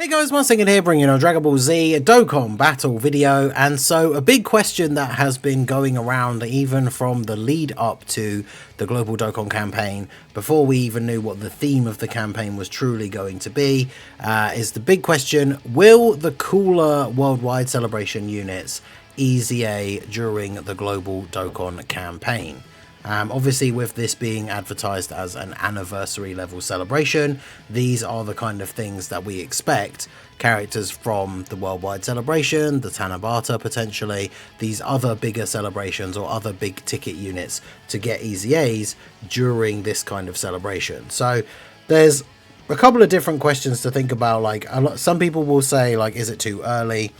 Guys, once again here bringing a Dragon Ball Z Dokkan battle video. And so a big question that has been going around even from the lead up to the global Dokkan campaign, before we even knew what the theme of the campaign was truly going to be, is the big question: will the cooler worldwide celebration units EZA during the global Dokkan campaign? Obviously, with this being advertised as an anniversary level celebration, these are the kind of things that we expect characters from the worldwide celebration, the Tanabata potentially, these other bigger celebrations or other big ticket units to get EZAs during this kind of celebration. So there's a couple of different questions to think about. Like, some people will say, like, is it too early?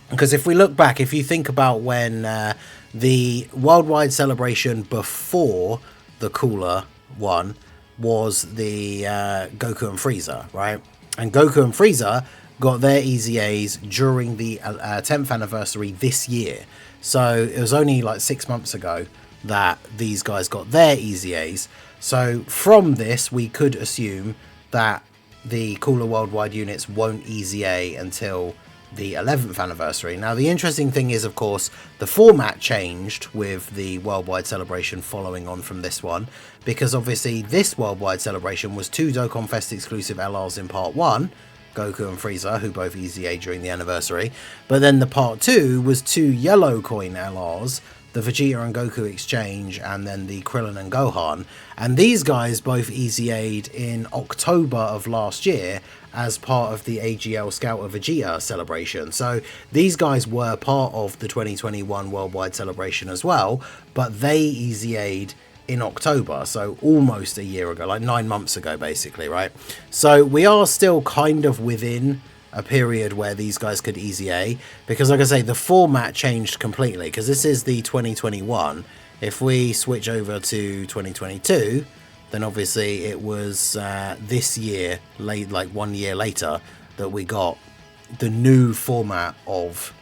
Because if we look back, if you think about when the worldwide celebration before the cooler one was the Goku and Frieza, right? And Goku and Frieza got their EZAs during the 10th anniversary this year. So it was only like 6 months ago that these guys got their EZAs. So from this, we could assume that the cooler worldwide units won't EZA until the 11th anniversary. Now, the interesting thing is, of course, the format changed with the worldwide celebration following on from this one, because obviously this worldwide celebration was 2 Dokkan Fest exclusive LRs in part 1, Goku and Frieza, who both EZA during the anniversary, but then the part 2 was 2 yellow coin LRs, the Vegeta and Goku exchange, and then the Krillin and Gohan. And these guys both EZA'd in October of last year as part of the AGL Scout of Vegeta celebration. So these guys were part of the 2021 worldwide celebration as well, but they EZA'd in October, so almost a year ago, like 9 months ago basically, right? So we are still kind of within a period where these guys could EZA, because like I say, the format changed completely, because this is the 2021. If we switch over to 2022, then obviously it was this year, like 1 year later, that we got the new format of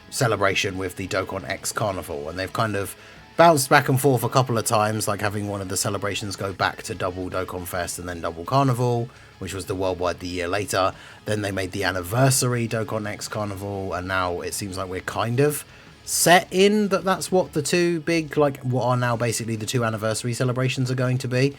celebration with the Dokkan X Carnival, and they've kind of bounced back and forth a couple of times, like having one of the celebrations go back to double Dokkan Fest and then double Carnival, which was the worldwide the year later. Then they made the anniversary Dokkan X Carnival, and now it seems like we're kind of set in that that's what the two big, like what are now basically the 2 anniversary celebrations are going to be.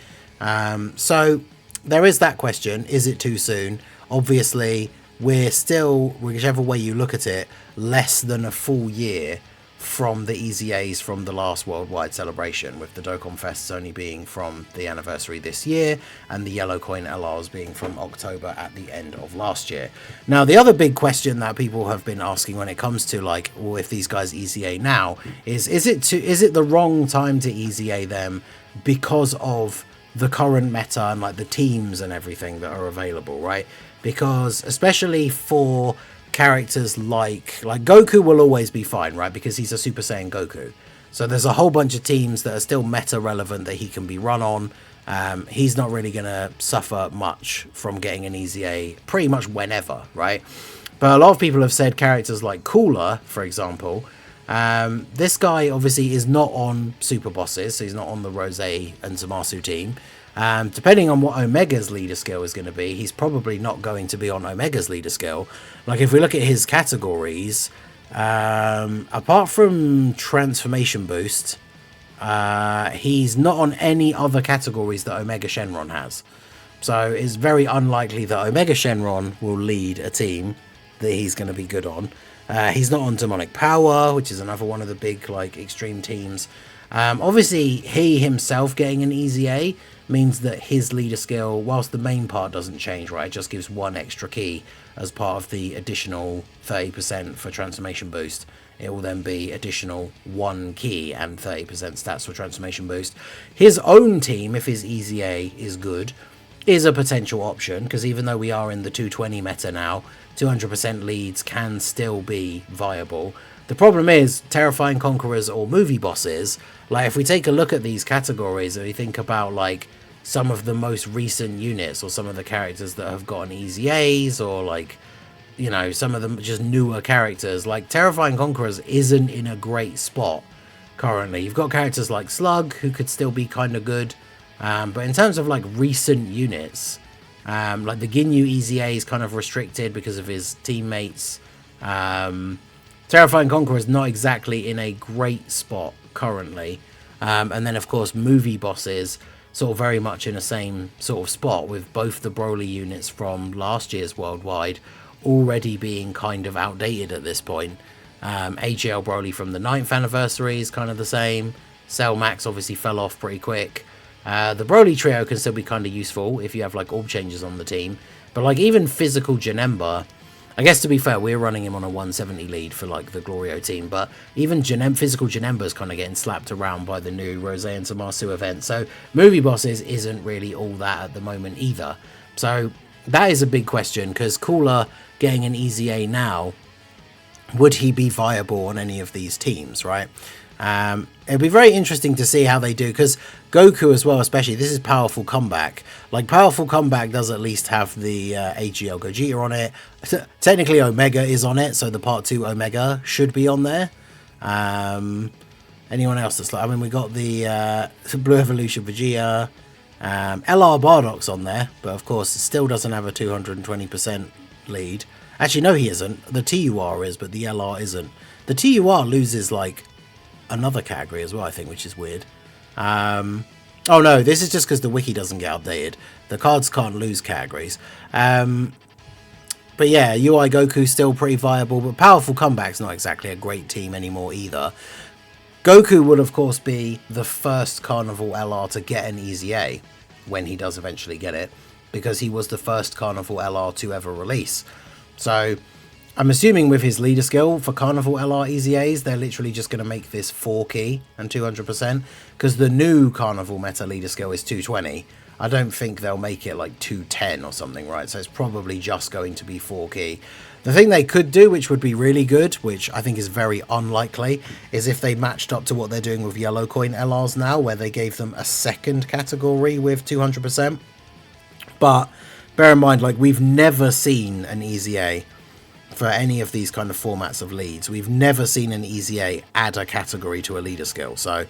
So there is that question: is it too soon? Only we're still, whichever way you look at it, less than a full year from the EZAs from the last worldwide celebration, with the Dokkan Fests only being from the anniversary this year and the yellow coin LRs being from October at the end of last year. Now, the other big question that people have been asking when it comes to, like, well, if these guys EZA now, is it the wrong time to EZA them because of the current meta and like the teams and everything that are available, right? Because especially for characters like Goku will always be fine, right? Because he's a Super Saiyan Goku. So there's a whole bunch of teams that are still meta relevant that he can be run on. He's not really going to suffer much from getting an EZA pretty much whenever, right? But a lot of people have said characters like Cooler, for example. This guy obviously is not on Super Bosses, so he's not on the Rose and Zamasu team. Depending on what Omega's leader skill is going to be, he's probably not going to be on Omega's leader skill. Like, if we look at his categories, apart from transformation boost, he's not on any other categories that Omega Shenron has. So it's very unlikely that Omega Shenron will lead a team that he's going to be good on. He's not on Demonic Power, which is another one of the big, like, extreme teams. Obviously, he himself getting an EZA means that his leader skill, whilst the main part doesn't change, right, it just gives 1 extra key as part of the additional 30% for transformation boost. It will then be additional 1 key and 30% stats for transformation boost. His own team, if his EZA is good, is a potential option, because even though we are in the 220 meta now, 200% leads can still be viable. The problem is, Terrifying Conquerors or movie bosses, like, if we take a look at these categories and we think about, like, some of the most recent units or some of the characters that have gotten EZAs, or, like, you know, some of them just newer characters, like Terrifying Conquerors isn't in a great spot currently. You've got characters like Slug, who could still be kind of good, but in terms of, like, recent units, Like the Ginyu EZA is kind of restricted because of his teammates. Terrifying Conqueror is not exactly in a great spot currently. And then, of course, movie bosses sort of very much in the same sort of spot, with both the Broly units from last year's Worldwide already being kind of outdated at this point. AGL Broly from the 9th anniversary is kind of the same. Cell Max obviously fell off pretty quick. The Broly trio can still be kind of useful if you have like orb changes on the team. But like even physical Janemba, I guess to be fair, we're running him on a 170 lead for like the Glorio team, but even physical Janemba is kind of getting slapped around by the new Rose and Zamasu event. So movie bosses isn't really all that at the moment either. So that is a big question, because Cooler getting an EZA now, would he be viable on any of these teams, right? It'd be very interesting to see how they do, because Goku as well, especially, this is Powerful Comeback. Like, Powerful Comeback does at least have the AGL Gogeta on it. Technically, Omega is on it, so the Part 2 Omega should be on there. Anyone else that's like, I mean, we got the Blue Evolution Vegeta. LR Bardock's on there, but of course, it still doesn't have a 220% lead. Actually, no, he isn't. The TUR is, but the LR isn't. The TUR loses, like, another category as well, I think, which is weird. Oh no, this is just because the wiki doesn't get updated. The cards can't lose categories. But yeah, UI Goku's still pretty viable, but Powerful Comeback's not exactly a great team anymore either. Goku would of course be the first Carnival LR to get an EZA when he does eventually get it, because he was the first Carnival LR to ever release. So I'm assuming with his leader skill for Carnival LR EZAs, they're literally just going to make this 4 key and 200%, because the new Carnival meta leader skill is 220. I don't think they'll make it like 210 or something, right? So it's probably just going to be 4 key. The thing they could do, which would be really good, which I think is very unlikely, is if they matched up to what they're doing with Yellow Coin LRs now, where they gave them a second category with 200%. But bear in mind, like, we've never seen an EZA for any of these kind of formats of leads. We've never seen an EZA add a category to a leader skill, so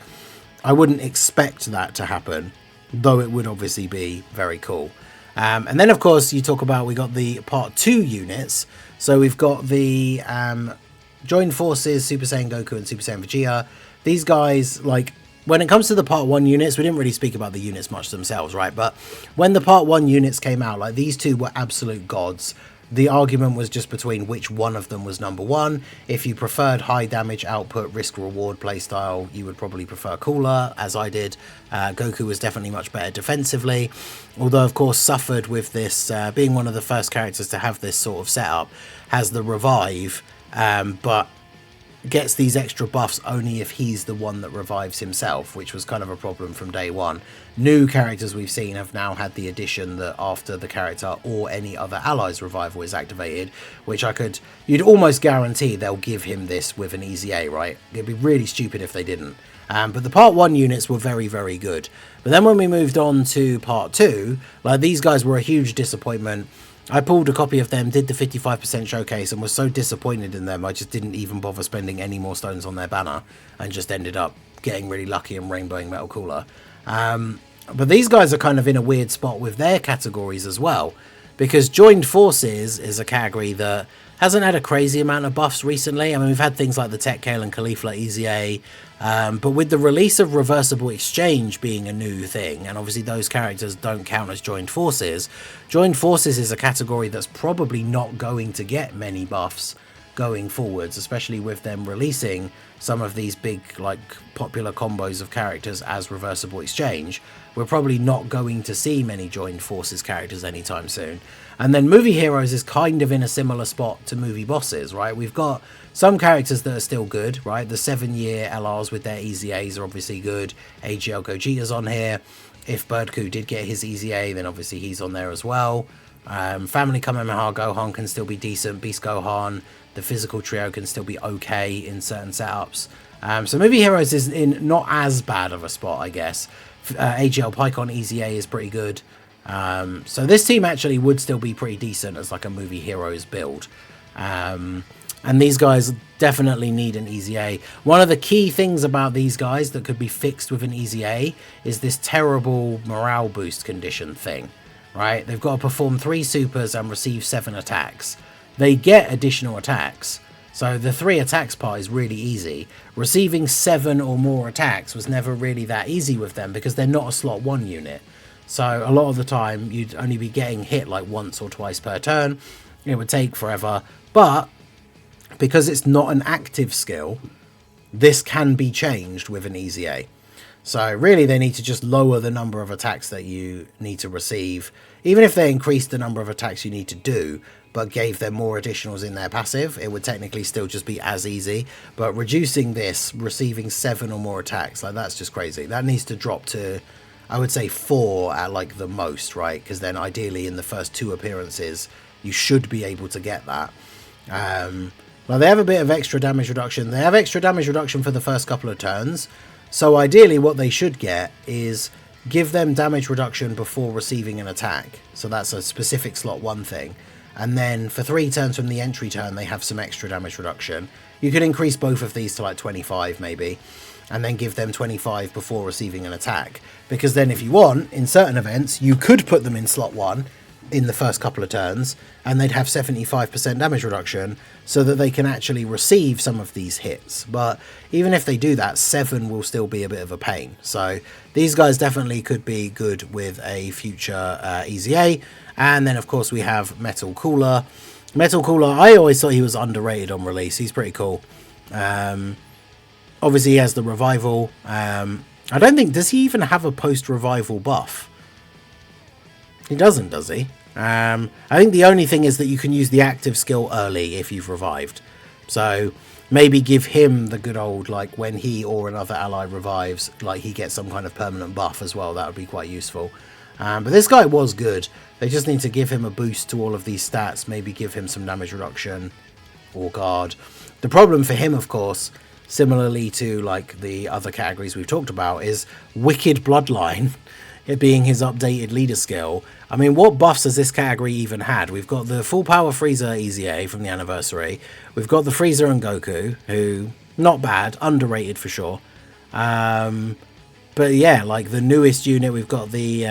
I wouldn't expect that to happen, though it would obviously be very cool. And then of course you talk about, we got the Part 2 units. So we've got the Joined Forces, Super Saiyan Goku and Super Saiyan Vegeta. These guys, like, when it comes to the Part 1 units, we didn't really speak about the units much themselves, right? But when the Part 1 units came out, like, these two were absolute gods. The argument was just between which one of them was number one. If you preferred high damage output, risk reward playstyle, you would probably prefer Cooler, as I did. Goku was definitely much better defensively, although of course suffered with this, being one of the first characters to have this sort of setup, has the revive, but gets these extra buffs only if he's the one that revives himself, which was kind of a problem from day one. New characters we've seen have now had the addition that after the character or any other ally's revival is activated, which you'd almost guarantee they'll give him this with an EZA, right? It'd be really stupid if they didn't. But the Part 1 units were very, very good. But then when we moved on to Part 2, like, these guys were a huge disappointment. I pulled a copy of them, did the 55% showcase, and was so disappointed in them, I just didn't even bother spending any more stones on their banner, and just ended up getting really lucky and rainbowing Metal Cooler. But these guys are kind of in a weird spot with their categories as well, because Joined Forces is a category that hasn't had a crazy amount of buffs recently. I mean, we've had things like the Tech Kale and Caulifla EZA, but with the release of Reversible Exchange being a new thing, and obviously those characters don't count as Joined Forces is a category that's probably not going to get many buffs going forwards, especially with them releasing some of these big, like, popular combos of characters as Reversible Exchange. We're probably not going to see many Joined Forces characters anytime soon. And then Movie Heroes is kind of in a similar spot to Movie Bosses, right? We've got some characters that are still good, right? The 7-year LRs with their EZAs are obviously good. AGL Gogeta's on here. If Birdcoo did get his EZA, then obviously he's on there as well. Family Kamehameha Gohan can still be decent. Beast Gohan, the physical trio can still be okay in certain setups. So Movie Heroes is in not as bad of a spot, I guess. AGL Pycon EZA is pretty good. So this team actually would still be pretty decent as like a Movie Heroes build. And these guys definitely need an EZA. One of the key things about these guys that could be fixed with an EZA is this terrible morale boost condition thing. right? They've got to perform 3 supers and receive 7 attacks. They get additional attacks. So the 3 attacks part is really easy. Receiving 7 or more attacks was never really that easy with them because they're not a slot 1 unit. So a lot of the time you'd only be getting hit like once or twice per turn. It would take forever. But because it's not an active skill, this can be changed with an EZA. So really they need to just lower the number of attacks that you need to receive. Even if they increased the number of attacks you need to do, but gave them more additionals in their passive, it would technically still just be as easy. But reducing this, receiving 7 or more attacks, like that's just crazy. That needs to drop to, I would say 4 at like the most, right? Because then ideally in the first 2 appearances, you should be able to get that. Well, they have a bit of extra damage reduction. They have extra damage reduction for the first couple of turns. So ideally what they should get is give them damage reduction before receiving an attack. So that's a specific slot 1 thing. And then for 3 turns from the entry turn, they have some extra damage reduction. You could increase both of these to like 25 maybe, and then give them 25 before receiving an attack. Because then if you want, in certain events, you could put them in slot 1 in the first couple of turns, and they'd have 75% damage reduction so that they can actually receive some of these hits. But even if they do that, 7 will still be a bit of a pain. So these guys definitely could be good with a future EZA. And then of course we have Metal Cooler. Metal Cooler, I always thought he was underrated on release. He's pretty cool. Obviously he has the revival. I don't think, does he even have a post-revival buff? He doesn't, does he? I think the only thing is that you can use the active skill early if you've revived. So maybe give him the good old, like when he or another ally revives, like he gets some kind of permanent buff as well. That would be quite useful. But this guy was good. They just need to give him a boost to all of these stats. Maybe give him some damage reduction or guard. The problem for him, of course, similarly to like the other categories we've talked about, is Wicked Bloodline. It being his updated leader skill. I mean, what buffs has this category even had? We've got the full power Frieza EZA from the anniversary. We've got the Frieza and Goku, who, not bad, underrated for sure. But yeah, like the newest unit, we've got the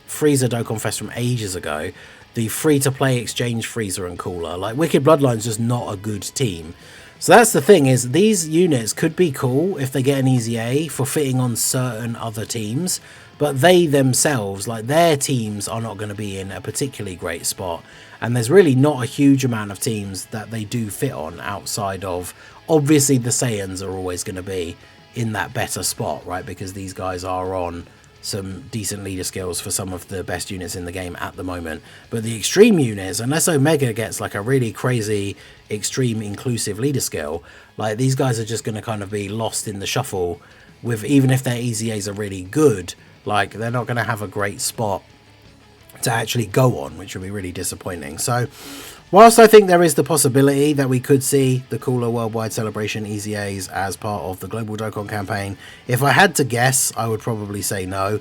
Frieza Dokkan Fest from ages ago. The free-to-play exchange Frieza and Cooler. Like, Wicked Bloodline's just not a good team. So that's the thing, is these units could be cool if they get an EZA for fitting on certain other teams, but they themselves, like their teams, are not going to be in a particularly great spot. And there's really not a huge amount of teams that they do fit on outside of, obviously the Saiyans are always going to be in that better spot, right? Because these guys are on some decent leader skills for some of the best units in the game at the moment. But the extreme units, unless Omega gets like a really crazy extreme inclusive leader skill, like these guys are just going to kind of be lost in the shuffle with, even if their EZAs are really good, like they're not going to have a great spot to actually go on, which would be really disappointing. So whilst I think there is the possibility that we could see the Cooler Worldwide Celebration EZAs as part of the Global Dokkan campaign, if I had to guess, I would probably say no.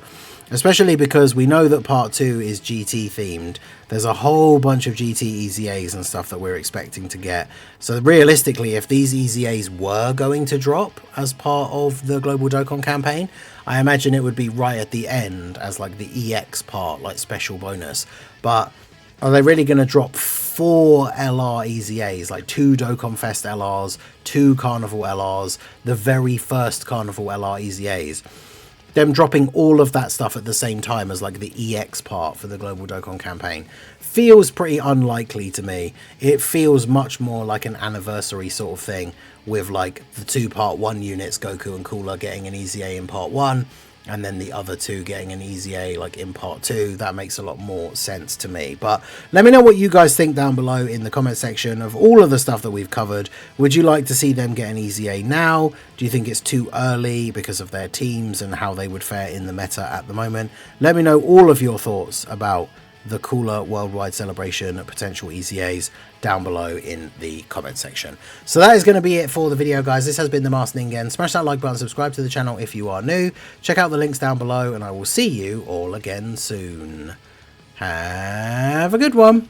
Especially because we know that Part 2 is GT themed. There's a whole bunch of GT EZAs and stuff that we're expecting to get. So realistically, if these EZAs were going to drop as part of the Global Dokkan campaign, I imagine it would be right at the end as like the EX part, like special bonus. But are they really going to drop 4 LR EZAs, like 2 Dokkan Fest LRs, 2 Carnival LRs, the very first Carnival LR EZAs? Them dropping all of that stuff at the same time as like the EX part for the Global Dokkan campaign feels pretty unlikely to me. It feels much more like an anniversary sort of thing, with like the 2 Part 1 units, Goku and Cooler, getting an EZA in Part 1, and then the other 2 getting an EZA like in Part 2. That makes a lot more sense to me. But let me know what you guys think down below in the comment section of all of the stuff that we've covered. Would you like to see them get an EZA now? Do you think it's too early because of their teams and how they would fare in the meta at the moment? Let me know all of your thoughts about the Cooler Worldwide Celebration potential EZAs down below in the comment section. So that is going to be it for the video, guys. This has been the Masked Ningen. Smash that like button, subscribe to the channel if you are new. Check out the links down below, and I will see you all again soon. Have a good one.